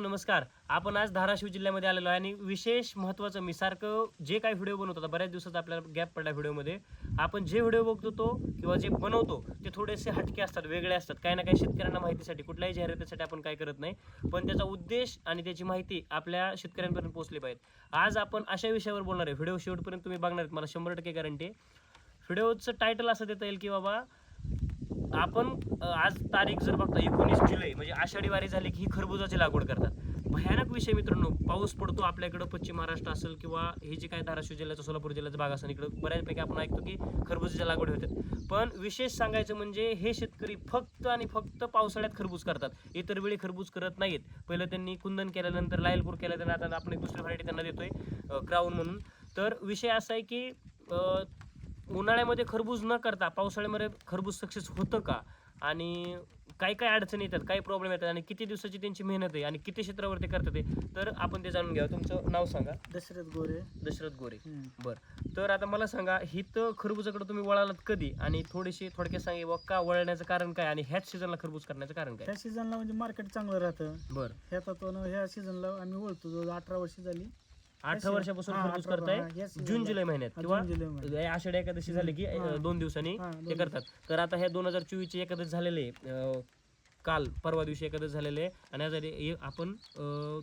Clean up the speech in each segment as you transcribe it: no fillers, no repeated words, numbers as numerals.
नमस्कार. आपण आज धाराशिव जिल्ह्यामध्ये आलेलो आहे आणि विशेष महत्त्वाचं मी सारखं जे काही व्हिडिओ बनवतो, आता बऱ्याच दिवसात आपल्याला गॅप पडला व्हिडिओमध्ये. आपण जे व्हिडिओ बघतो तो किंवा जे बनवतो ते थोडेसे हटके असतात, वेगळे असतात. काही ना काही शेतकऱ्यांना माहितीसाठी, कुठल्याही जाहिरातीसाठी आपण काय करत नाही, पण त्याचा उद्देश आणि त्याची माहिती आपल्या शेतकऱ्यांपर्यंत पोहोचली पाहिजे. आज आपण अशा विषयावर बोलणार आहे. व्हिडिओ शेवटपर्यंत तुम्ही बघणार आहेत, मला 100% गॅरंटी आहे. व्हिडिओचं टायटल असं देता येईल की बाबा आपण आज तारीख जर बघता 19 जुलै म्हणजे आषाढी वारी झाली की ही खरबुजाची लागवड करतात. भयानक विषय मित्रांनो. पाऊस पडतो आपल्याकडं, पश्चिम महाराष्ट्र असेल किंवा हे जे काय धाराशिव जिल्ह्याचा, सोलापूर जिल्ह्याचा भाग असेल, इकडं बऱ्याचपैकी आपण ऐकतो की खरबुजाच्या लागवड होतात. पण विशेष सांगायचं म्हणजे हे शेतकरी फक्त आणि फक्त पावसाळ्यात खरबूज करतात, इतर वेळी खरबूज करत नाहीत. पहिलं त्यांनी कुंदन केल्यानंतर लायलपूर केल्यानंतर आता आपण एक दुसरी व्हरायटी त्यांना देतोय क्राऊन म्हणून. तर विषय असा आहे की उन्हाळ्यामध्ये खरबूज न करता पावसाळ्यामध्ये खरबूज सक्सेस होतं का, आणि काय काय अडचणी येतात, काय प्रॉब्लेम येतात, आणि किती दिवसाची त्यांची मेहनत आहे आणि किती क्षेत्रावरती करतात ते, तर आपण ते जाणून घ्या. तुमचं नाव सांगा. दशरथ गोरे. दशरथ गोरे. बरं. तर आता मला सांगा, ही तर खरबुजाकडे तुम्ही वळालात कधी, आणि थोडक्यात सांगा का वळण्याचं कारण काय, आणि ह्याच सीझनला खरबूज करण्याचं कारण काय? ह्या सीझनला म्हणजे मार्केट चांगलं राहतं. बरं. ह्या तत्वानं ह्या सीझनला आम्ही वळतो. जवळ 18 वर्ष झाली. 18 वर्षापासून खरबूज करताय. जून जुलै महिन्यात किंवा आषाढी एकादशी झाली की 2 दिवसांनी ते करतात. तर आता ह्या 2024 एकादश झालेले, काल परवा दिवशी एकादश झालेले, आणि आज आपण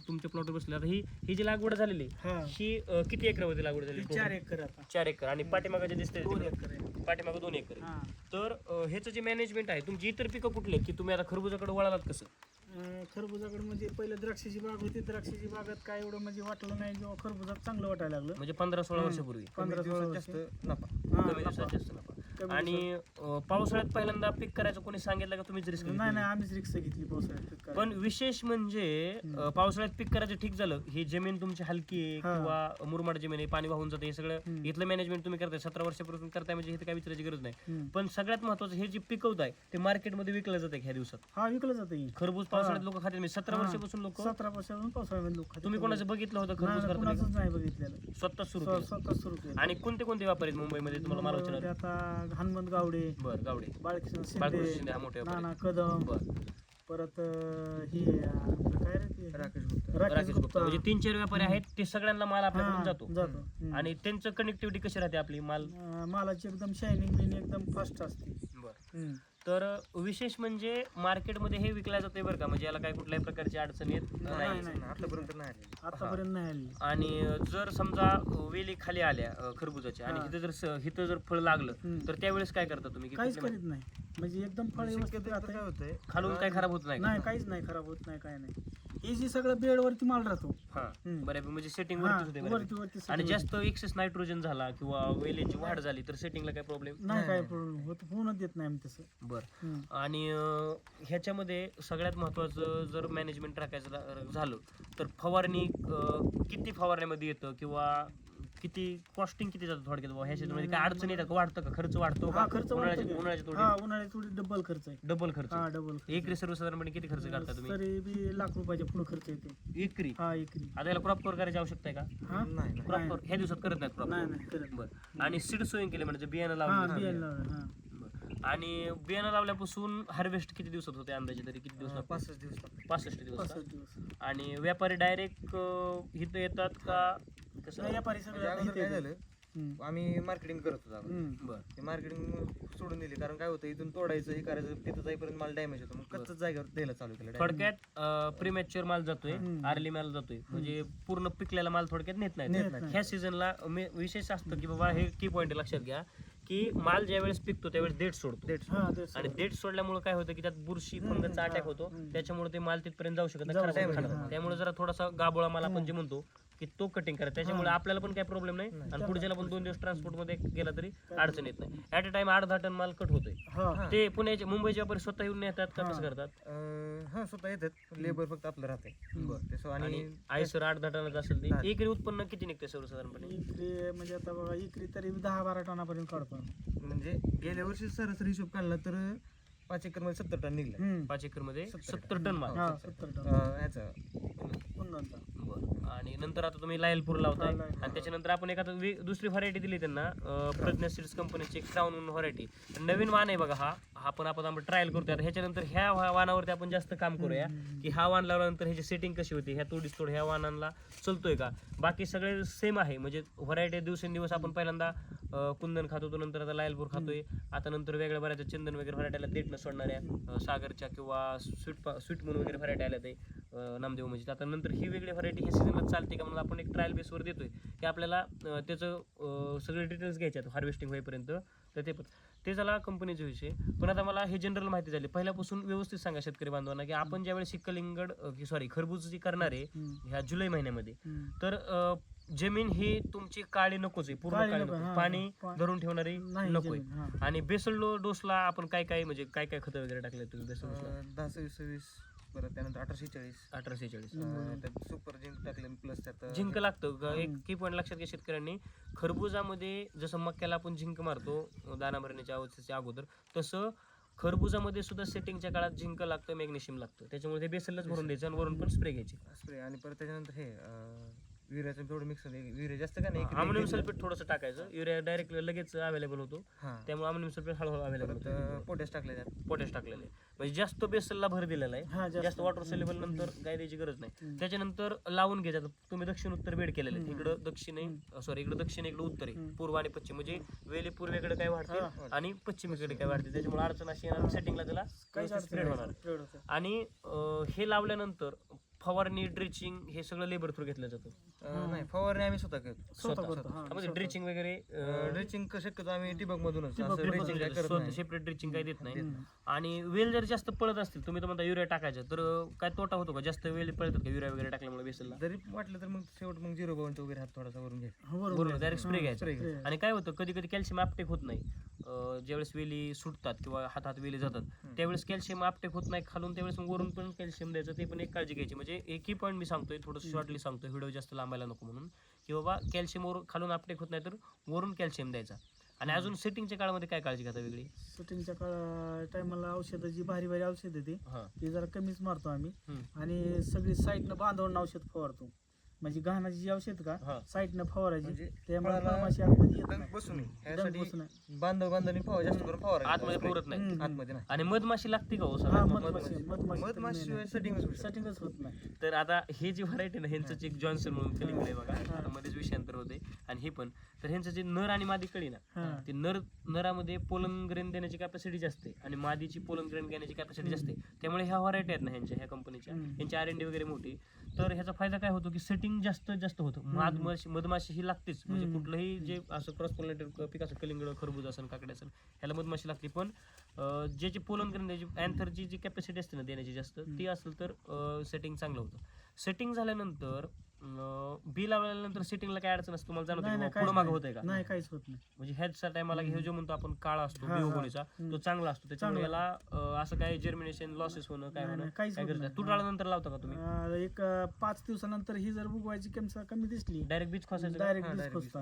तुमच्या प्लॉटवर बसले. आता ही जी लागवड झालेली ही किती एकरावरती लागवड झाली? 4 एकर. आता 4 एकर. आणि पाठीमागे दिसते 2 एकर आहे. पाठीमागे 2 एकर. तर ह्याचं जे मॅनेजमेंट आहे, तुमची इतर पिकं कुठले की तुम्ही आता खरबुजाकडे वळालात कसं? खरबुजाकडे म्हणजे पहिलं द्राक्षाची बाग होती. द्राक्षाची बागात काय एवढं म्हणजे वाटलं नाही, जेव्हा खरबुजात चांगलं वाटायला लागलं. म्हणजे 15-16 वर्षापूर्वी. 15-16 वर्ष कमी दिवसात जास्त नफा. आणि पावसाळ्यात पहिल्यांदा पीक करायचं कोणी सांगितलं का, तुम्हीच रिस्क? नाही, आम्हीच रिक्स घेतली पावसाळ्यात. पण विशेष म्हणजे पावसाळ्यात पीक करायचं ठीक झालं, ही जमीन तुमची हलकी आहे किंवा मुरमाड जमीन आहे, पाणी वाहून जाते, हे सगळं इथलं मॅनेजमेंट तुम्ही करताय, 17 वर्षापासून करताय, म्हणजे हे काय विचारायची गरज नाही. पण सगळ्यात महत्वाचं, हे जे पिकवताय ते मार्केटमध्ये विकलं जातं ह्या दिवसात. विकलं जातं खरबूज पावसाळ्यात लोक खातात. 17 वर्षापासून लोक 17 वर्षापासून पावसाळ्यामध्ये लोक खातात. तुम्ही कोणाचं बघितलं होतं खरबूज कोणाचंच नाही बघितलेलं, स्वतः सुरू केलं? आणि कोणते व्यापारी आहेत मुंबईमध्ये तुम्हाला? मला विचारलं. आता हनुमंत गावडे, गावडे, बाळकृष्ण शिंदे, हा मोठे नाना कदम, परत ही काय रे, राकेश गुप्ता. म्हणजे 3-4 व्यापारी आहेत, ते सगळ्यांना माल आपल्याकडून जातो. आणि त्यांचं कनेक्टिव्हिटी कशी राहते आपली? मालाची एकदम शायनिंग बिन एकदम फास्ट असते. बरं. तर विशेष म्हणजे मार्केटमध्ये हे विकल्या जाते बरं का, म्हणजे याला काही कुठल्याही प्रकारची अडचण येत नाही, आतापर्यंत नाही आली. आणि जर समजा वेली खाली आल्या खरबुजाच्या आणि हिथं जर फळ लागलं तर त्यावेळेस काय करता तुम्ही? काहीच करीत नाही, म्हणजे एकदम फळ व्यवस्थित राहते. खालून काय खराब होत नाही? काहीच नाही खराब होत नाही, काय नाही. हे जे सगळं बेड वरती माल राहतो. बऱ्यापैकी म्हणजे सेटिंग वरती. आणि जास्त एक्सेस नायट्रोजन झाला किंवा वेलीची वाढ झाली तर सेटिंगला काय प्रॉब्लेम नाही, काय प्रॉब्लेम होऊनच देत नाही आम्ही तसं. बरं. आणि ह्याच्यामध्ये सगळ्यात महत्वाचं जर मॅनेजमेंट राखायचं झालं तर फवारणी किती फवारण्यामध्ये येतं, किंवा किती कॉस्टिंग किती जातं थोडक्यात? ह्या शेतामध्ये काय अडचण येतात का? वाढतं का खर्च? वाढतो का? खर्च उन्हाळ्यात थोडी डबल खर्च आहे. डबल खर्च. एकरी सर्वसाधारणपणे किती खर्च करता तुम्ही? तरी बी लाख रुपयाच्या पुढे खर्च येतो एकरी. आता याला क्रॉप कव्हर करायची आवश्यकता आहे का? नाही, क्रॉप कव्हर ह्या दिवसात करत नाहीत क्रॉप. बरं. आणि सीड सोईंग केले म्हणजे बियाणं लावलं. आणि बियाणं लावल्यापासून हार्वेस्ट किती दिवसात होते अंदाजे? तरी किती दिवस? 65 दिवस. आणि व्यापारी डायरेक्ट इथं येतात का कसं? व्यापारी काय झालं, आम्ही मार्केटिंग करत होतो. बरं. ते मार्केटिंग सोडून दिली, कारण काय होतं, इथून तोडायचं हे करायचं, तिथं जाईपर्यंत माल डॅमेज होतो, मग कच्चाच जागेवर द्यायला चालू केलं. थोडक्यात प्रीमॅच्युअर माल जातोय, आर्ली माल जातोय, म्हणजे पूर्ण पिकलेला माल थोडक्यात नेत नाही. ह्या सीझनला विशेष असतं की बाबा, हे की पॉईंट लक्षात घ्या की माल ज्या वेळेस पिकतो त्यावेळेस देठ सोडतो, आणि देठ सोडल्यामुळे काय होतं की त्यात बुरशी फंगसचा अटॅक होतो, त्याच्यामुळे ते माल तिथपर्यंत जाऊ शकत नाही. त्यामुळे जरा थोडासा गाबोळा माल आपण जे म्हणतो की तो कटिंग करा, त्याच्यामुळे आपल्याला पण काही प्रॉब्लेम नाही, आणि पुढच्याला पण 2 दिवस ट्रान्सपोर्ट मध्ये गेला तरी अडचण येत नाही. ऍट अ टाइम 8-10 टन माल कट होतोय. ते पुण्याचे मुंबईचे व्यापारी स्वतः येऊन येतात का कसं करतात? स्वतः येतात, लेबर फक्त आपलं राहते. आणि आई सर 8-10 टनाचं असेल ते एकरी उत्पन्न किती निघते सर्वसाधारणपणे? एकरी म्हणजे आता बघा, एकरी तरी 10-12 टनापर्यंत काढतो. म्हणजे गेल्या वर्षी सरासरी हिशोब काढला तर 5 एकर मध्ये 70 टन निघला. 5 एकर मध्ये 70 टन माल. 70 टन ह्याचा. आणि नंतर आता तुम्ही लायलपूर लावताय, आणि त्याच्यानंतर आपण एक आता दुसरी व्हरायटी दिली त्यांना, प्रज्ञा सीड्स कंपनीची क्राऊन व्हरायटी. नवीन वाण आहे बघा, आपण ट्रायल करतोय. आता ह्याच्यानंतर ह्या वाहनावरती आपण जास्त काम करूया की हा वाहन लावल्यानंतर ह्याची सेटिंग कशी होती, ह्या तोडीस तोड ह्या वाहनांना चलतोय का. बाकी सगळे सेम आहे, म्हणजे व्हरायटी दिवसेंदिवस आपण पहिल्यांदा कुंदन खात होतो, नंतर आता लायलपूर खातोय, आता नंतर वेगळ्या बऱ्याच चंदन वगैरे व्हरायटीला देठ न सोडणाऱ्या सागरच्या किंवा स्वीट म्हणून वगैरे व्हरायटी आल्या ते नामदेव म्हणजे. आता नंतर ही वेगळी व्हरायटी ह्या सीझनला चालते का म्हणून आपण एक ट्रायल बेसवर देतोय की आपल्याला त्याचं सगळे डिटेल्स घ्यायचे आहेत हार्वेस्टिंग होईपर्यंत. तर ते झाला कंपनीचा विषय. पण आता मला हे जनरल माहिती झाली. पहिल्यापासून व्यवस्थित सांगा शेतकरी बांधवांना की आपण ज्यावेळेस कलिंगड खरबूज जी करणार आहे ह्या जुलै महिन्यामध्ये, तर जमीन ही तुमची काळी नकोच आहे, पूर्ण काळी नको, पाणी धरून ठेवणारी नकोय. आणि बेसल डोसला आपण काय काय म्हणजे काय काय खतं वगैरे टाकले तुम्ही बेसल डोसला? 10-20 परत त्यानंतर 1840 सुपर झिंक टाकले प्लस त्यात झिंक लागतं. एक की पॉईंट लक्षात घ्या शेतकऱ्यांनी, खरबुजामध्ये जसं मक्याला आपण झिंक मारतो दाना भरण्याच्या अवस्थेच्या अगोदर, तसं खरबुजामध्ये सुद्धा सेटिंगच्या काळात झिंक लागतं, मॅग्नेशियम लागतं. त्याच्यामुळे ते बेसलच भरून द्यायचं आणि वरून पण स्प्रे घ्यायचे. स्प्रे. आणि परत त्याच्यानंतर हे युरियाचं थोडं मिक्स युरिया जास्त का नाही, अमोनियम सल्फेट थोडंसं टाकायचं. युरिया डायरेक्ट लगेच अवेलेबल होतो, त्यामुळे अमोनियम सल्फेट हळूहळू अवेलेबल होतं. पोटॅश टाकले त्यात, पोटॅश टाकलेलं आहे, म्हणजे जास्त बेसलला भर दिलेला आहे, जास्त वॉटर सोल्युबल नंतर काय द्यायची गरज नाही. त्याच्यानंतर लावून घ्यायचं. तुम्ही दक्षिण उत्तर बेड केलेले आहेत, इकडं दक्षिण इकडं उत्तर आहे, पूर्व आणि पश्चिम, म्हणजे वेली पूर्वेकडे काय वाढते आणि पश्चिमेकडे काय वाढते, त्याच्यामुळे अडचण अशी येणार, सेटिंगला त्याला स्प्रेड होणार. आणि हे लावल्यानंतर फवारणी, ड्रिचिंग हे सगळं लेबर थ्रू घेतलं जातं. नाही फवारणी आम्ही स्वतः करतो. म्हणजे ड्रिचिंग वगैरे ड्रिचिंग शक्यतो आम्ही ठिबक मधूनच, सेपरेट ड्रिचिंग काही देत नाही. आणि वेल जर जास्त पळत असतील, तुम्ही तर म्हणता युरिया टाकायचं, तर काय तोटा होतो का जास्त वेल पळतात का युरिया वगैरे टाकल्यामुळे बेसलला? जरी वाटलं तर मग शेवट मग 0.2 वगैरे हात थोडासा वरून घ्यायचा, बरोबर, डायरेक्ट स्प्रे घ्यायचा. आणि काय होतं, कधी कधी कॅल्शियम अपटेक होत नाही. ज्यावेळेस वेली सुटतात किंवा हातात वेली जातात त्यावेळेस कॅल्शियम अपटेक होत नाही खालून, त्यावेळेस मग वरून पण कॅल्शियम द्यायचं. ते पण एक काळजी घ्यायची. म्हणजे एकही पॉईंट मी सांगतोय, थोडं शॉर्टली सांगतोय, व्हिडिओ जास्त लांबायला नको म्हणून, की बाबा कॅल्शियम खालून अपटेक होत नाही तर वरून कॅल्शियम द्यायचा. आणि अजून सेटिंगच्या काळामध्ये काय काळजी घेता वेगळी? सेटिंगच्या टायमाला औषधं जी भारी भारी औषध आहे ती जरा कमीच मारतो आम्ही. आणि सगळी साईडनं बांधवून औषध फवारतो. म्हणजे गव्हाणाची जी औषध का साईडनं फवारायची, त्यामुळे मधमाशी आतमध्ये येत नाही. बसून ह्यासाठी बांधणी फवार जास्त करून फवार आतमध्ये फवारत नाही, आतमध्ये नाही. आणि मधमाशी लागते का हो? मधमाशी सेटिंगच होत नाही. तर आता हे जी व्हरायटी ना, ह्यांचं एक जॉन्सन म्हणून कलिंगड आहे बघा, आता मध्येच विषयांतर होते. आणि हे पण तर ह्यांचं जे नर आणि मादी कळी ना, ते नरामध्ये पोलन ग्रेन देण्याची कॅपॅसिटी जास्त आहे आणि मादीची पोलन ग्रेन घेण्याची कॅपॅसिटी जास्त आहे. त्यामुळे ह्या व्हरायटी आहेत ना ह्या कंपनीच्या, यांची R&D वगैरे मोठी. तर ह्याचा फायदा काय होतो की सेटिंग जास्त होतं. मधमाशी ही लागतेच, म्हणजे कुठलंही जे असं क्रॉस पॉलिनेटेड पीक असं, कलिंगड, खरबूज असेल, काकडी असेल, ह्याला मधमाशी लागते. पण ज्याची पोलन ग्रेन द्यायची, अँथरची जी कॅपॅसिटी असते ना देण्याची जास्त, ती असेल तर सेटिंग चांगलं होतं. सेटिंग झाल्यानंतर बी लावल्यानंतर सेटिंगला काय अडचण असते तुम्हाला जाणवते? पुढं मागं होतंय का? नाही, काहीच होत नाही. म्हणजे ह्याच्या टायमाला हे जो म्हणतो आपण काळा असतो बिओगोनीचा, तो चांगला असतो. त्याच्यामुळे याला असं काय जर्मिनेशन लॉसेस होणं काय होणं काय गरज नाही. तुटाळानंतर लावता का तुम्ही? एक 5 दिवसानंतर ही जर उगवायची केमसा कमी दिसली, डायरेक्ट बीज खोसायचं, डायरेक्ट बीज खोसतो.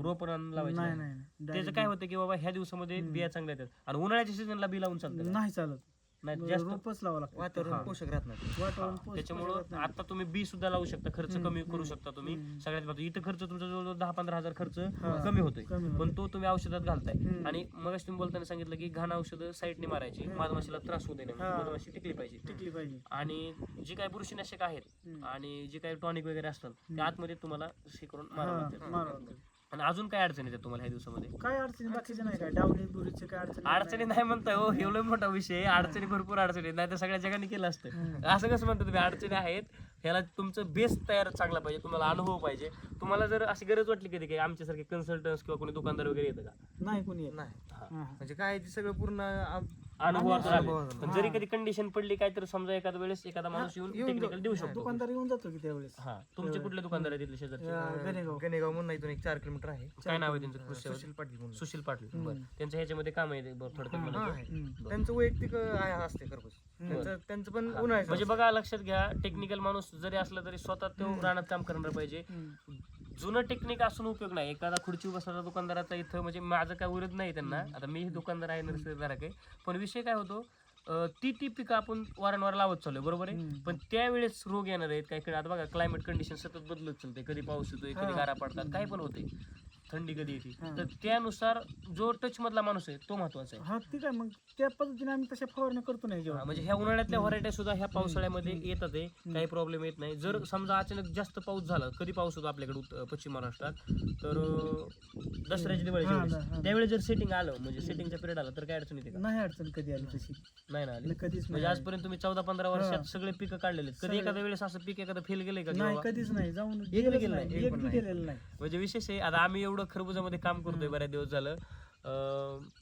रोपण लावायचं नाही. त्याचं काय होतं की बाबा ह्या दिवसामध्ये बिया चांगल्या येतात आणि उन्हाळ्याच्या सीझनला बी लावून चालतं नाही चालत, नाही, जास्त रोपच लावा लागतं. वातावरण पोषक राहत नाही. त्याच्यामुळं आता तुम्ही बी सुद्धा लावू शकता, खर्च कमी करू शकता तुम्ही. सगळ्यात महत्त्वाचं इथं खर्च तुमचा जवळजवळ 10-15 हजार खर्च कमी होतोय, पण तो तुम्ही औषधात घालताय. आणि मग तुम्ही बोलताना सांगितलं की घाण औषधं साईडने मारायची, मधमाशीला त्रास होऊ नये, मधमाशी टिकली पाहिजे. आणि जी काही बुरशीनाशक आहेत आणि जे काही टॉनिक वगैरे असतात ते आतमध्ये तुम्हाला हे करून मारावं. आणि अजून काय अडचणी येतात तुम्हाला ह्या दिवसामध्ये? काय अडचणी बाकीच्या नाही, काय डावणी दुरीचे काय अडचणी नाही म्हणताय हो, एवढा मोठा विषय, अडचणी भरपूर अडचणी, नाही तर सगळ्या जगाने केलं असतं. असं कसं म्हणतो तुम्ही? अडचणी आहेत, ह्याला तुमचं बेस तयार चांगला पाहिजे, तुम्हाला अनुभव पाहिजे. तुम्हाला जर अशी गरज वाटली कधी काही आमच्यासारखे कन्सल्टन्स किंवा कोणी दुकानदार वगैरे येतं का? नाही, कोणी नाही. म्हणजे काय ते सगळं पूर्ण अनुभव. जरी कधी कंडिशन पडली काय तर समजा एखाद्या वेळेस एखादा माणूस येऊन टेक्निकल देऊ शकतो. दुकानदार येऊन जातो की त्यावेळेस. तुमचे कुठले दुकानदार आहे तिथले शेजारचे? गणेगाव म्हणून इथून 4 किलोमीटर आहे. काय नाव आहे त्यांचं? सुशील पाटील म्हणून. सुशील पाटील. बरं, त्यांचं ह्याच्यामध्ये काम आहे थोडक्यात. त्यांचं वैयक्तिक असते खरबूज, त्यांचं पण उन्हाळ्याचं. म्हणजे बघा, लक्षात घ्या, टेक्निकल माणूस जरी असला तरी स्वतः तो रानात काम करणार पाहिजे. जुनं टेक्निक असून उपयोग नाही. एखादा खुर्ची बसणारा दुकानदाराचा इथं, म्हणजे माझं काय विरोध नाही त्यांना, आता मी दुकानदार आहे, नर्सरीधारक आहे, पण विषय काय होतो, ती पिकं आपण वारंवार लावत चाललोय, बरोबर आहे. पण त्यावेळेस रोग येणार आहेत काही. आता बघा, क्लायमेट कंडिशन सतत बदलत चालते, कधी पाऊस येतोय, कधी गारा पडतात, काही पण होते. थंडी कधी येते हा. तर त्यानुसार जो टच मधला माणूस आहे तो महत्वाचा आहे. हा ठीक आहे, मग त्या पद्धतीने आम्ही तशा फवारणी करतो नाही हा, जेव्हा म्हणजे ह्या उन्हाळ्यातल्या व्हरायटी सुद्धा ह्या पावसाळ्यामध्ये येतात आहे, काही प्रॉब्लेम येत नाही. जर समजा अचानक जास्त पाऊस झाला, कधी पाऊस होतो आपल्याकडे पश्चिम महाराष्ट्रात, तर दसऱ्याच्या दिवाळीच्या हा, वेळेस हा. त्यावेळेस जर सेटिंग आलं म्हणजे सेटिंगचा पिरियड आला तर काय अडचण येते का? नाही अडचण कधी आली तशी, नाही ना आली. कधीच म्हणजे नाही आजपर्यंत तुम्ही 14-15 वर्षात सगळे पिकं काढलेले आहेत. कधी सगळे. एखाद्या वेळेस असं पीक एखादं फेल गेलंय का की नाही, बाबा? कधीच नाही जाऊन एक गेलंच गेलं नाही, नाही, एक एक पण बी नाही. गेलेलं नाही. म्हणजे विशेष आहे. आता आम्ही एवढं खरबुजामध्ये काम करतोय बऱ्याच दिवस झालं.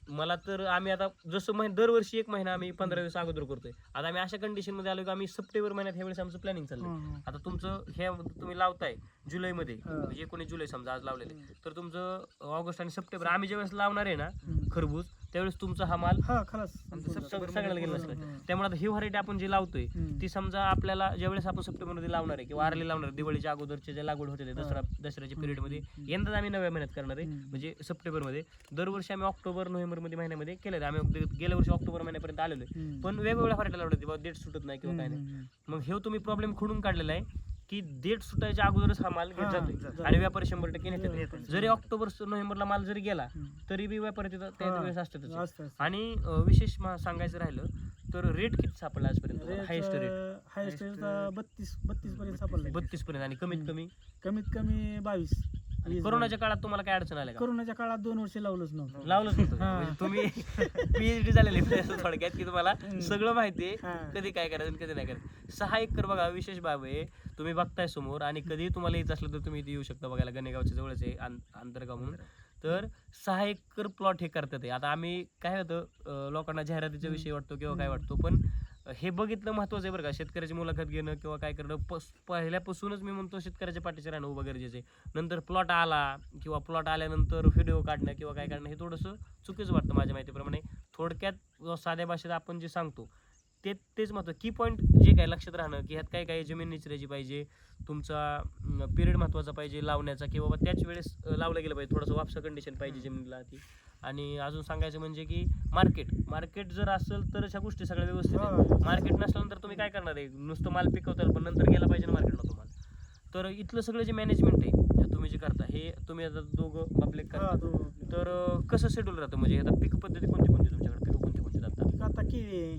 मला तर आम्ही आता जसं दरवर्षी 1 महिना आम्ही 15 दिवस अगोदर करतोय. आता आम्ही अशा कंडिशन मध्ये आलो की आम्ही सप्टेंबर महिन्यात ह्यावेळेस आमचं प्लॅनिंग चाललंय. हा, आता तुमचं हे तुम्ही लावताय जुलैमध्ये, हा. म्हणजे 19 जुलै समजा आज लावलेले, तर तुमचं ऑगस्ट आणि सप्टेंबर आम्ही ज्यावेळेस लावणार आहे ना खरबूज, त्यावेळेस तुमचा हा माल हा खलास सगळ्याला गेला नसतं. हा. त्यामुळे आता ही व्हरायटी आपण जी लावतोय हम्म. ती समजा आपल्याला ज्यावेळेस आपण सप्टेंबर मध्ये लावणार आहे किंवा अर्ली लावणार आहे, दिवाळीच्या अगोदरचे जे लागवड होते ते दसऱ्याच्या पिरियड मध्ये, यंदाच आम्ही नव्या महिन्यात करणार आहे म्हणजे सप्टेंबर मध्ये. दरवर्षी आम्ही ऑक्टोबर नोव्हेंबर मध्ये महिन्यामध्ये केले. आम्ही गेल्या वर्षी ऑक्टोबर महिन्यापर्यंत आलेलो आहे, पण वेगवेगळ्या व्हरायटी लावल्या होत्या, डेट सुटत नाही किंवा काय नाही. मग हे तुम्ही प्रॉब्लेम खोडून काढलेला आहे की डेट सुटायच्या अगोदरच हा माल घेत हा, जातोय जातोय. आणि व्यापारी 100% नेतात. जरी ऑक्टोबर नोव्हेंबरला माल जरी गेला तरी बी व्यापारी तिथं त्या हा. वेळेस असतातच. असतं. आणि विशेष सांगायचं राहिलं तर रेट किती सापडला आजपर्यंत? हायेस्ट रेट हायेस्ट रेट 32 पर्यंत सापडला. 32 पर्यंत. आणि कमीत कमी कमीत कमी 22. आणि कोरोनाच्या काळात तुम्हाला काय अडचण आल्या का? कोरोनाच्या काळात 2 वर्ष लावलंच नव्हतं. लावलंच नव्हतं. हा. म्हणजे तुम्ही पीएचडी झालेले असं थोडक्यात की तुम्हाला सगळं माहिती हा. आहे कधी काय करायचं आणि कधी नाही करायचं. 6 एकर बघा विशेष बाब आहे, तुम्ही बघताय समोर, आणि कधी तुम्हाला यायचं असलं तर तुम्ही इथे येऊ शकता बघायला. गणेगावच्या जवळच आहे आंतरगाव म्हणून. तर 6 एकर प्लॉट हे करतात आहे. आता आम्ही काय होतं लोकांना जाहिरातीचा विषय वाटतो किंवा काय वाटतो, पण हे बघितलं महत्वाचं आहे बरं का. शेतकऱ्याची मुलाखत घेणं किंवा काय करणं पहिल्यापासूनच मी म्हणतो शेतकऱ्याच्या पाठीशी राहणं उभं गरजेचं आहे. नंतर प्लॉट आला किंवा प्लॉट आल्यानंतर व्हिडिओ काढणं किंवा काय काढणं हे थोडंसं चुकीचं वाटतं माझ्या माहितीप्रमाणे. थोडक्यात साध्या भाषेत आपण जे सांगतो तेच महत्व, की पॉईंट जे काय लक्षात राहणं की ह्यात काय जमीन निचरायची पाहिजे, तुमचा पिरियड महत्वाचा पाहिजे लावण्याचा, की बाबा त्याच वेळेस लावलं गेलं पाहिजे, थोडंसं वापसा कंडिशन पाहिजे जमिनीला ती. आणि अजून सांगायचं म्हणजे की मार्केट जर असेल तर अशा गोष्टी सगळ्या व्यवस्थित आहेत. मार्केट नसल्यानंतर तुम्ही काय करणार आहे? नुसतं माल पिकवताल पण नंतर गेला पाहिजे ना मार्केटला तुम्हाला. तर इथलं सगळं जे मॅनेजमेंट आहे तुम्ही जे करता, हे तुम्ही आता दोघं आपले करता, तर कसं शेड्यूल राहतं? म्हणजे आता पीक पद्धती कोणती तुमच्याकडे? पिकं कोणती जातात? आता केळी आहे,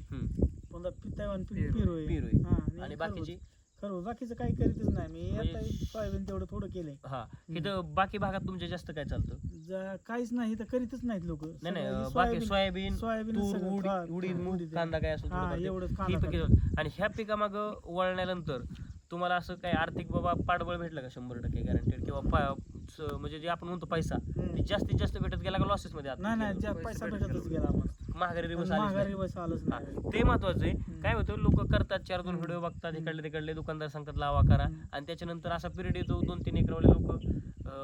पुन्हा पितायवान पेरू पेरू आहे. आहे. आणि बाकीची खरं बाकीचं काही करीतच नाही मी. म्हणजे- आता सोयाबीन तेवढं थोडं केलंय. हा, इथं बाकी भागात तुमच्या जास्त काय चालतं? काहीच नाही तर करीतच नाहीत लोक. नाही बाकी सोयाबीन, तूर, उडीद, मूग, कांदा काय असतो हा, एवढंच ही कांदा पिके जातात. आणि ह्या पिकामागं वळल्यानंतर तुम्हाला असं काय आर्थिक बाबा पाठबळ भेटलं का 100% गॅरंटेड? किंवा म्हणजे जे आपण म्हणतो पैसा ते जास्तीत जास्त भेटत गेला का लॉसेस मध्ये? नाही ज्या पैसा भेटतच गेला आम्हाला. महागारी दिवस महागारी बस आलंच हा, नाही. ते महत्वाचं आहे. काय होतं, लोक करतात 4-2 व्हिडिओ बघतात, इकडले तिकडले दुकानदार सांगतात लावा करा, आणि त्याच्यानंतर असा पिरियड येतो 2-3 एकरवाले लोक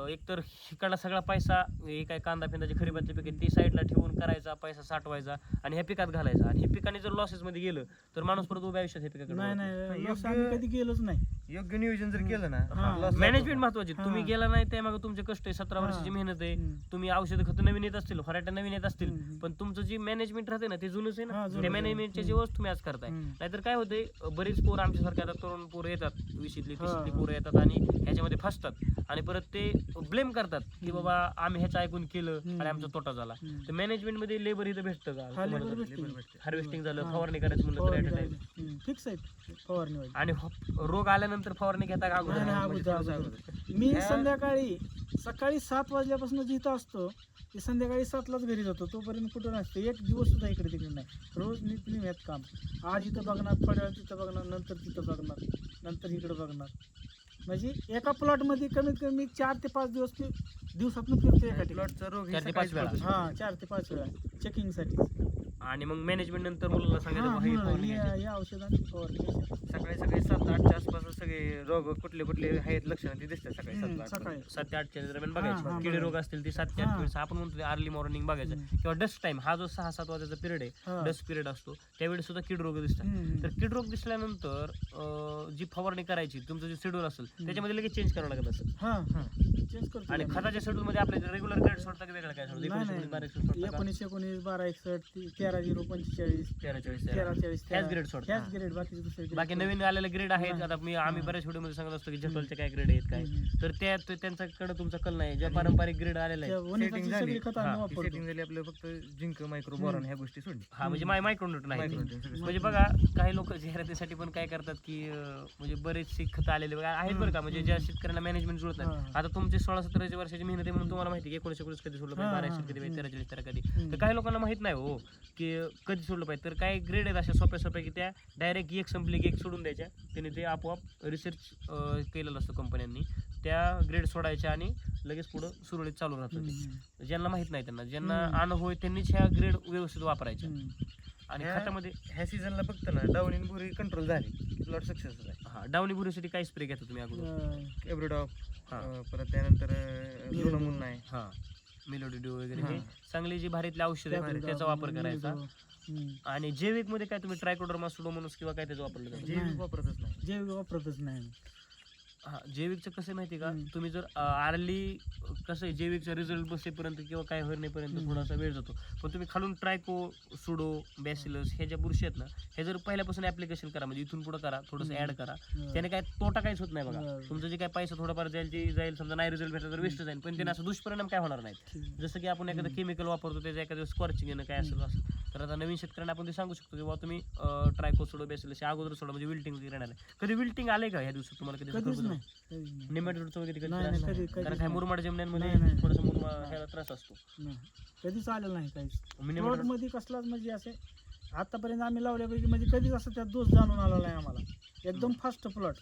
एकतर इकडला सगळा पैसा हे काय कांदा फिंदाची खरीबातले पिके ती साईडला ठेवून करायचा, पैसा साठवायचा आणि ह्या पिकात घालायचा. आणि हे पिकाने जर लॉसेस मध्ये गेलं तर माणूस परत उभ्या आयुष्यात हे पिकाकडे नाही loss आम्ही कधी गेलोच नाही. योग्य नियोजन जर केलं ना, हा. loss मॅनेजमेंट जातो. महत्वाची. तुम्ही गेला नाही त्यामागे तुमचे कष्ट आहे, 17 वर्षाची मेहनत आहे. तुम्ही औषध खत नवीन येत असतील, व्हरायट्या नवीन येत असतील, पण तुमचं जे मॅनेजमेंट राहते ना ते जुनच आहे हा, ना. जुनंच त्या आहे. मॅनेजमेंटच्या जे वस्तू तुम्ही आज करताय. नाहीतर काय होते, बरीच पोरं आमच्यासारखे आता तरुण पोरं येतात, 20ली 30ली पोरं येतात आणि ह्याच्यामध्ये फसतात आणि परत ते ब्लेम करतात की बाबा आम्ही ह्याचं ऐकून केलं आणि आमचा तोटा झाला. तर मॅनेजमेंट मध्ये लेबर इथं भेटतं का? हार्वेस्टिंग झालं, फवारणी करायचं म्हणलं तर at a time. फिक्स आहे फवारणी. आणि रोग आल्यानंतर फवारणी घेता का अगोदर? मी सकाळी 7 वाजल्यापासून जिथं असतो ते संध्याकाळी 7लाच घरी जातो. तोपर्यंत कुठं नसतं, एक दिवस सुद्धा इकडे तिकडे नाही. रोज नियमित काम. आज इथं बघणार, थोड्या वेळ तिथं बघणार, नंतर तिथं बघणार, नंतर इकडे बघणार. म्हणजे एका प्लॉट मध्ये कमीत कमी 4 ते 5 दिवसातून फिरतो एका ठिकाणी. प्लॉटचा रोग 4 ते 5 वेळा. हा 4 ते 5 वेळा चेकिंग साठी. आणि मग मॅनेजमेंट नंतर मुलाला सांगायचं बाबा हे फवारणी घ्यायची. या औषधांची फवारणी सकाळी 7-8च्या आसपास सगळे रोग कुठले आहेत लक्षणं ते दिसतात सकाळी 7-8. सकाळी 7 ते 8च्या दरम्यान हा, बघायचे. किडे रोग असतील ते 7 ते 8 वेळेस आपण म्हणतो अर्ली मॉर्निंग बघायचं. किंवा डस्ट टाइम हा जो 6-7 वाजायचा पिरियड आहे, डस्ट पिरियड असतो, त्यावेळेस सुद्धा कीड रोग दिसतात. तर कीड रोग दिसल्यानंतर जी फवारणी करायची तुमचं जे शेड्यूल असेल त्याच्यामध्ये लगेच चेंज करावं लागत असेल. चेंज करतो. आणि खताच्या शेड्यूल मध्ये आपले रेग्युलर ग्रेड सोडता की वेगळं काय सोडतं? 19-19 12-61 13-0-45 13-40 13-40 ह्याच ग्रेड सोडतात. ह्याच ग्रेड. बाकी दुसरे बाकी नवीन आलेले ग्रेड आहेत. आता आम्ही बरेच व्हिडिओमध्ये सांगत असतो की झटोलचे काय ग्रेड आहेत काय, तर त्यांच्याकडे तुमचा कल नाही, ज्या पारंपरिक ग्रेड आलेला आहे वनिताची सगळी खतं आम्ही वापरतो. सेटिंग झाली आपलं फक्त जिंक मायक्रो बोरॉन ह्या गोष्टी सोडली. हा म्हणजे मायक्रोन्यूट्रन आहे ते. Micronutrient सगळे म्हणजे बघा काही लोक जाहिरातीसाठी पण काय करतात की म्हणजे बरेचसे खतं आलेले बघा आहेत बरं का, म्हणजे ज्या शेतकऱ्यांना मॅनेजमेंट जुळत नाही. आता तुमचे 16-17 वर्षाची मेहनत आहे म्हणून तुम्हाला माहिती आहे 19 कधी सोडलं पाहिजे, 12 कधी पाहिजे, 13 कधी, तर काही लोकांना माहित नाही हो की कधी सोडलं पाहिजे. तर काही ग्रेड आहेत अशा सोप्या की त्या डायरेक्ट एक संपली की एक सोडून द्यायच्या, त्याने ते आपोआप रिसर्च केलेलं असतं कंपन्यांनी, त्या ग्रेड सोडायच्या आणि लगेच पुढं सुरळीत चालू राहतं ते. ज्यांना माहित नाही त्यांना, ज्यांना अनुभव आहे त्यांनीच ह्या ग्रेड व्यवस्थित वापरायच्या. आणि खतामध्ये ह्या सीझनला फक्त ना डाऊन इन बुरी कंट्रोल झाली, प्लॉट सक्सेस आहे. हा डाऊनी बुरीसाठी काय स्प्रे घेता तुम्ही अगोदर? एव्हरीडॉग, हा. परत त्यानंतर झोनोमोन नाही, हा मेलोडिडो वगैरे हे चांगली जी भारीतली औषध आहेत त्याचा वापर करायचा. आणि जैविक मध्ये काय तुम्ही ट्रायकोडर्मा सुडोमोनस किंवा काय त्याचं वापरलं जातं? जैविक वापरतच नाही. जैविक वापरतच नाही. हा जैविकचं कसं आहे माहिती का, तुम्ही जर आर्ली कसं आहे जैविकचा रिझल्ट बसेपर्यंत किंवा काय होण्यापर्यंत थोडासा वेळ जातो, पण तुम्ही खालून ट्रायको सुडो बॅसिलस हे ज्या बुरशी आहेत ना, हे जर पहिल्यापासून ऍप्लिकेशन करा, म्हणजे इथून पुढे करा, थोडंसं ऍड करा, त्याने काय तोटा काहीच होत नाही बघा. तुमचं जे काय पैसा थोडाफार जाईल समजा नाही रिझल्ट भेटला तर वेस्ट जाईल, पण त्याने असं दुष्परिणाम काय होणार नाहीत. जसं की आपण एखादं केमिकल वापरतो त्याचं एखादं स्कॉर्चिंग येणं काय असेल असं, तर आता नवीन शेतकऱ्यांना आपण ते सांगू शकतो की बाबा तुम्ही ट्रायको सुडो बॅसिलस अगोदर सोडा, म्हणजे विल्टिंग वगैरे येणार नाही. कधी विल्टिंग आले का ह्या दिवसात तुम्हाला? कधीच कधी नाही. नेमॅटोडचं वगैरे कधी नाही, त्रास नाही, नाही? कधी- कारण काय मुरमाड जमण्यांमध्ये नाही. थोडंसं ह्याला त्रास असतो. नाही. कधीच आलेलं नाही काहीच. मिनिमम प्लॉट मध्ये कसलाच म्हणजे असे आतापर्यंत आम्ही लावल्यापैकी म्हणजे कधीच असं त्यात दोष जाणून आला नाही आम्हाला. एकदम फास्ट प्लॉट,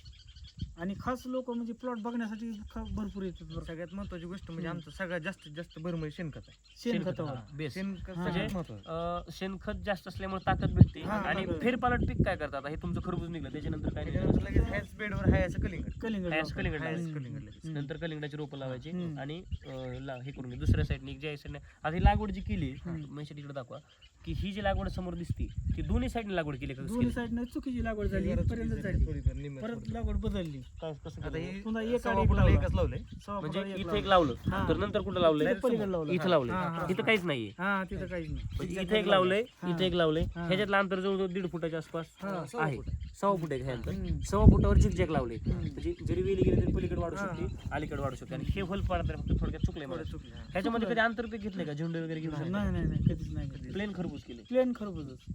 आणि खास लोक म्हणजे प्लॉट बघण्यासाठी भरपूर येतात बरं. सगळ्यात महत्वाची गोष्ट म्हणजे आमचं सगळ्यात जास्तीत जास्त भरमय शेणखत आहे. शेणखतावर बेस शेणखत हा. सगळ्यात महत्वाचं. शेणखत जास्त असल्यामुळे ताकद भेटते. हा, आणि ताकद. फेरपालट पीक काय करतात, हे तुमचं खरबूज निघलं त्याच्यानंतर काय त्याच्यानंतर लगेच हॅच बेडवर हायचं कलिंगड. कलिंगड हॅश कलिंगड हायच लावायचं. कलिंगड लगेच. नंतर कलिंगडाची रोपं लावायची हम्म. आणि हे करून घे. दुसऱ्या साईडने ज्या साईडने आता ही लागवड जी केली म्हणजे तिकडे दाखवा की ही जी लागवड समोर दिसती ती दोन्ही साईडने लागवड केली का? दोन्ही साईडने चुकीची लागवड झाली, जरा इथपर्यंत चुकीचं झाली, थोडीफार निम्म्यात परत थोडीफार. लागवड बदलली. कसं आता केलं? हे पुन्हा एक सव्वा आड एक फुटाला लावला. एकच लावलंय. सव्वा म्हणजे फुटाला एक इथे एक लावला. लावलं हा. तर नंतर कुठं लावलंय? Direct पलीकडे लावलं. इथं लावलंय. हा, हा, इथं काहीच नाहीये. हा तिथं काहीच नाही. म्हणजे इथे एक लावलंय, हा. इथे एक लावलंय, हा. ह्याच्यातलं अंतर जवळजवळ 1.5 फुटाच्या आसपास हा, आहे. 1.25 फूट आहे हे अंतर. हम्म. 1.25 फुटावर झिकझॅक लावले, म्हणजे जरी वेली गेली तरी पलीकडे वाढू शकते, अलीकडे वाढू शकते. आणि हे होल पाडत फक्त थोडक्यात चुकले मला. थोडं चुकलं. ह्याच्यामध्ये कधी आंतरपीक घेतले का? झेंडू वगैरे घेऊ शकता? नाही नाही नाही कधीच नाही. प्लेन खरबूज केले, प्लेन खरबूजच.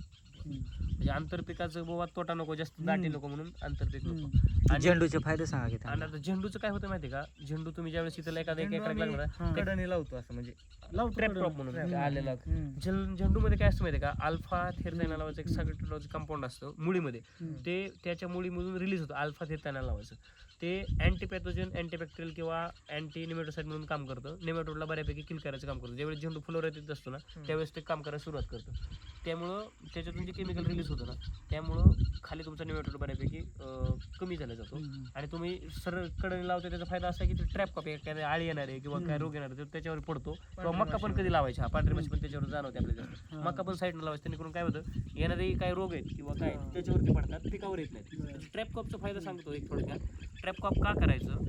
म्हणजे आंतरपिकाचं बाबा तोटा नको, जास्त दाटी नको म्हणून आंतरपीक नको. आणि झेंडूचे फायदे सांगा की आणि आता झेंडूचं काय होतं माहिती का, झेंडू तुम्ही ज्यावेळेस इथं एखादा एक झेंडू एकरात आम्ही लागणार हा. कडणी लावतो असं म्हणजे लावतो ट्रॅप कडं. क्रॉप म्हणून Trap. ते आलेला. हम्म. झेंडूमध्ये काय असतं माहिती का, अल्फा थेरथायना नावाचं एक सगळं कंपाऊंड असतं मुळीमध्ये, हम्म. ते त्याच्या मुळीमधून रिलीज होतं. अल्फा थेरथायना नावाचं ते अँटीपॅथोजन, अँटीबॅक्टेरियल किंवा अँटी निमेटोसाइड म्हणून काम करतं. निमेटोडला बऱ्यापैकी किल करायचं काम करतं. ज्यावेळेस झेंडू फुलावर येत असतो ना त्यावेळेस ते काम करायला सुरुवात करतं. त्यामुळं त्याच्यातून जे केमिकल रिलीज होतं ना त्यामुळं खाली तुमचा निमेटोड बऱ्यापैकी कमी झाला जातो. आणि तुम्ही सरळ कडे लावतो त्याचा फायदा असा आहे की ट्रॅप कॉपी काय आळी येणार आहे किंवा काय रोग येणार आहे तर त्याच्यावर पडतो. किंवा मक्का पण कधी लावायची, हा पांढरी माशी पण त्याच्यावर जाणवते आपल्याला. मक्का पण साईडनं लावायचं, त्यांनी काय होतं येणारे काय रोग आहेत किंवा काय त्याच्यावरती पडतात, पिकावर येत नाही. ट्रॅप कॉपचा फायदा सांगतो एक थोडक्यात. ट्रॅप कॉप का करायचं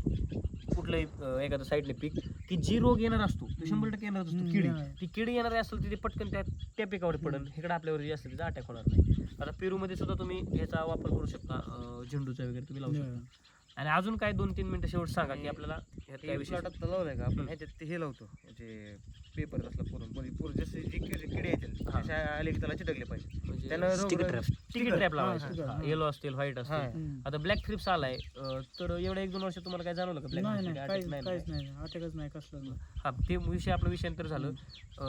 कुठलंही एखादं साईडने पीक की जी रोग येणार असतो तो 100% येणार असतो. किडी, ती किडी येणार असेल तिथे पटकन त्या पिकावर पडन, इकडे आपल्यावर जे असेल तिचा अटॅक होणार नाही. आता पेरूमध्ये सुद्धा तुम्ही ह्याचा वापर करू शकता, झेंडूचा वगैरे तुम्ही लावू शकता. आणि अजून काय 2-3 मिनिटं शेवट सांगा की आपल्याला ह्यात काय विषय प्लॉट आता लावलाय का आपण ह्याच्यात ते हे लावतो म्हणजे पेपर असला पूर्ण जसे जे किडे येतील तसे आले की त्याला चिटकले पाहिजे. म्हणजे त्यानं sticky रोग- trap. तिकीट ट्रॅप हा, लावायचा, येलो असतील, व्हाईट हा. असतील. आता ब्लॅक थ्रिप्स आलाय, तर एवढ्या 1-2 वर्ष तुम्हाला काय जाणवलं का नाही नाही ब्लॅक काहीच नाही? काहीच नाही. अटॅकच नाही कसलं नाही. हा ते विषय आपला विषयांतर झालं.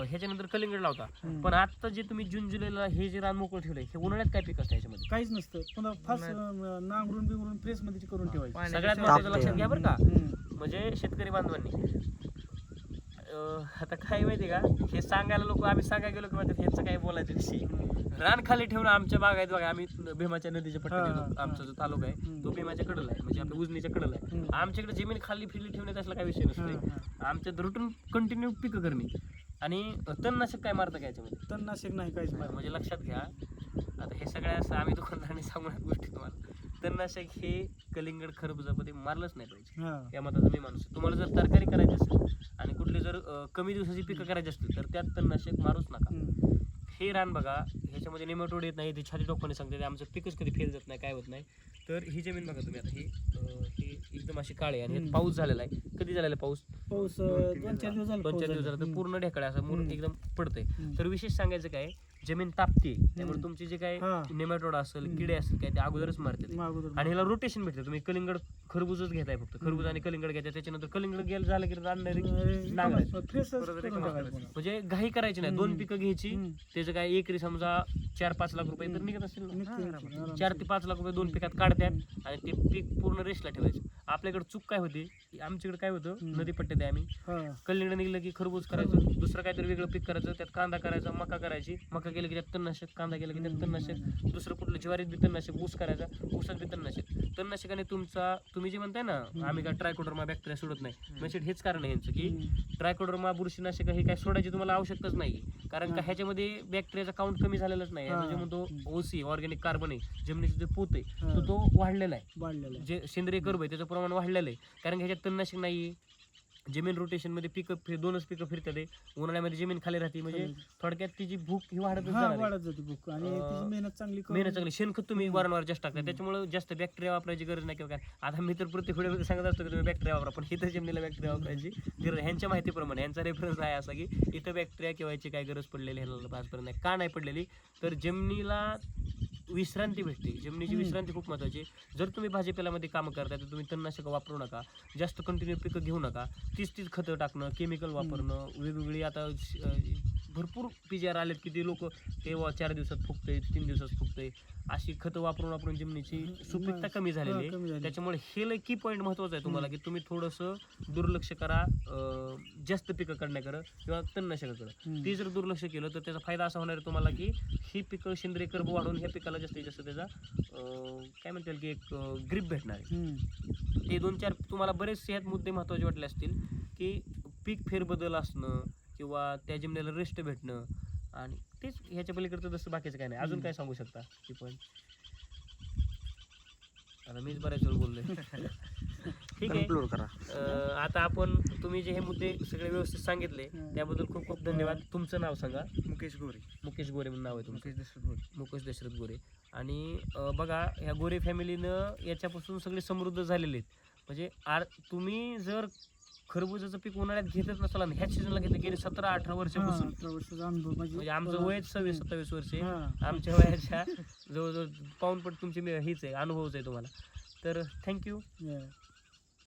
ह्याच्यानंतर कलिंगड लावता, पण आता जे तुम्ही जून जुलैला हे जे रान मोकळं ठेवलंय हे उन्हाळ्यात काय पीक असतं ह्याच्यामध्ये? काहीच नसतं. पुन्हा फास्ट नांगरून बिंगरून प्रेस मध्ये करून ठेवायचं. पाण्याची सगळ्यात सोय- महत्त्वाचं लक्षात घ्या बरं का, हम्म. म्हणजे शेतकरी बांधवांनी आता काय माहितीये का, हे सांगायला लोक आम्ही सांगायला गेलो की माहिती ह्याचं काय बोलायचं विषय. रान खाली ठेवून आमच्या बागायत बघा, आम्ही भीमाच्या नदीच्या हा, पट्ट्यात हा, येतो. आमचा जो तालुका आहे तो भीमाच्या कडेला आहे, म्हणजे आपल्या उजनीच्या कडेला आहे. हम्म. आमच्याकडे जमीन खाली फिरली ठेवण्यात असला काय विषय हा, नसतो. हा. आमच्या रुटीन कंटिन्यू पिकं करणे. आणि तणनाशक काय मारतं का याच्यामध्ये? तणनाशक नाही काहीच नाही. म्हणजे लक्षात घ्या, आता हे सगळ्या असं आम्ही दुकानदारांनी सांगून गोष्टी तुम्हाला, तणनाशक हे कलिंगड खरबुजामध्ये मारलंच नाही पाहिजे हा. या मताचा मी माणूस आहे. तुम्हाला जर तरकारी करायची असेल आणि कुठली जर कमी दिवसाची पिकं करायची असतील तर त्यात तणनाशक मारूच नका. हम्म. हे रान बघा, ह्याच्यामध्ये नेमॅटोड येत नाही, ते छाती डोक्याने सांगते, आमचं पिकच कधी फेल जात नाही, काय होत नाही. तर ही जमीन बघा तुम्ही, आता एकदम अशी काळे आणि ह्यात पाऊस झालेला आहे. कधी झालेला आहे पाऊस? पाऊस 2-4 दिवस झाला. 2-4 दिवस झाला तर पूर्ण ढेकळे असं हम्म. एकदम पडतंय. हम्म. तर विशेष सांगायचं काय, जमीन तापते त्यामुळे तुमची जे काय हा. नेमॅटोड असेल, किडे असतील काय, ते अगोदरच मारतात. मग अगोदर आणि ह्याला रोटेशन भेटतं. तुम्ही कलिंगड खरबूजच घेताय फक्त, खरबूज आणि कलिंगड घेताय, त्याच्यानंतर कलिंगड गेलं झालं की आणणारी नांगरायचं. फ्रेशच करून टाकायचं पुन्हा. म्हणजे घाई करायची नाही. 2 पिकं घ्यायची, हम्म. त्याचं काय एकरी समजा 4-5 लाख रुपये तर निघत असतील ना. निघते. 4 ते 5 लाख रुपये 2 पिकात काढतात आणि ते पीक पूर्ण रेस्टला ठेवायचं. आपल्याकडे चूक काय होती, आमच्याकडे काय होतं, नदी पट्ट्यात आहे आम्ही, हा. कलिंगड निघलं की खरबूज करायचं, दुसरं काहीतरी वेगळं पीक करायचं, त्यात कांदा करायचा, मका करायची, मका केलं की त्यात तणनाशक, कांदा केलं की त्यात तणनाशक, दुसरं कुठलं ज्वारीत बी तणनाशक, ऊस करायचा, ऊसात बी तणनाशक. तणनाशकाने तुम्ही जे म्हणताय ना आम्ही काय ट्रायकोडर्मा बॅक्टेरिया सोडत नाही, म्हणजे हेच कारण आहे यांचं की ट्रायकोडर्मा बुरशीनाशक हे काय सोडायची तुम्हाला आवश्यकताच नाही. कारण का ह्याच्यामध्ये बॅक्टेरियाचा काउंट कमी झालेलाच नाही. हा. जो म्हणतो ओसी ऑर्गॅनिक कार्बन आहे, जमिनीचं जे पोत आहे हा. तो वाढलेला आहे. वाढलेलं आहे. जे सेंद्रिय कर्ब आहे त्याचं प्रमाण वाढलेलं आहे. कारण की ह्याच्यात तणनाशक नाही. जमीन रोटेशन मध्ये पिकं 2च पिकं फिरतात आहे. उन्हाळ्यामध्ये जमीन खाली राहते, म्हणजे थोडक्यात तिची भूक ही वाढतच हा, जाणार आहे. वाढत जाते भूक आणि तिची मेहनत चांगली करून- मेहनत चांगली, शेणखत तुम्ही वारंवार जास्त टाकता, त्याच्यामुळे जास्त बॅक्टेरिया वापरायची गरज नाही किंवा काय. आता मी तर प्रत्येक व्हिडिओमध्ये सांगत असतो की तुम्ही बॅक्टेरिया वापरा, पण इथं जमिनीला बॅक्टेरिया वापरायची गरज, ह्यांच्या माहितीप्रमाणे ह्यांचा रेफरन्स आहे असा की इथं बॅक्टेरिया किंवा याची काय गरज पडलेली ह्याला आजपर्यंत नाही. का नाही पडलेली, तर जमिनीला विश्रांती भेटते. जमिनीची विश्रांती खूप महत्त्वाची. जर तुम्ही भाजीपाल्यामध्ये कामं करताय तर तुम्ही तणनाशक वापरू नका, जास्त कंटिन्यू पिकं घेऊ नका, तीच खतं टाकणं, केमिकल वापरणं, वेगवेगळी आता भरपूर PGR आलेत की ते लोक ते 4 दिवसात फुगतंय, 3 दिवसात फुगतंय, अशी खतं वापरून जमिनीची सुपीकता कमी झालेली कमी आहे. झाली. त्याच्यामुळे हे की पॉईंट महत्त्वाचा आहे तुम्हाला की तुम्ही थोडंसं दुर्लक्ष करा जास्त पिकं काढण्याकडं किंवा तणनाशकाकडं. ते जर दुर्लक्ष केलं तर त्याचा फायदा असा होणार आहे तुम्हाला की ही पिकं सेंद्रिय कर्ब वाढून ह्या पिकाला जास्तीत जास्त त्याचा काय म्हणता येईल की एक ग्रीप भेटणार आहे. हम्म. ते 2-4 तुम्हाला बरेचसे ह्यात मुद्दे महत्त्वाचे वाटले असतील की पीक फेरबदल असणं किंवा त्या जमिनीला रेस्ट भेटणं, आणि तेच ह्याच्या पलीकडचं जसं बाकीचं काय नाही. अजून काय सांगू शकता की पण आता मीच बऱ्याच वेळ बोललोय. ठीक आहे. आता आपण तुम्ही जे हे मुद्दे सगळे व्यवस्थित सांगितले त्याबद्दल खूप खूप धन्यवाद. तुमचं नाव सांगा. मुकेश गोरे. मुकेश गोरे म्हणून नाव आहे तुमचं. मुकेश दशरथ गोरे. मुकेश दशरथ गोरे. आणि बघा ह्या गोरे फॅमिलीनं याच्यापासून सगळे समृद्ध झालेले आहेत. म्हणजे तुम्ही जर खरबुजाचं पीक उन्हाळ्यात घेतच नसाल आणि ह्याच सीझनला घेतलं गेले 17-18 वर्षापासून, 18 वर्षाचा अनुभव म्हणजे आमचं वय 26-27 वर्षे, हा. आमच्या वयाच्या जवळजवळ पाऊणपट तुमची हीच आहे, अनुभवच आहे तुम्हाला. तर थँक्यू. Yeah.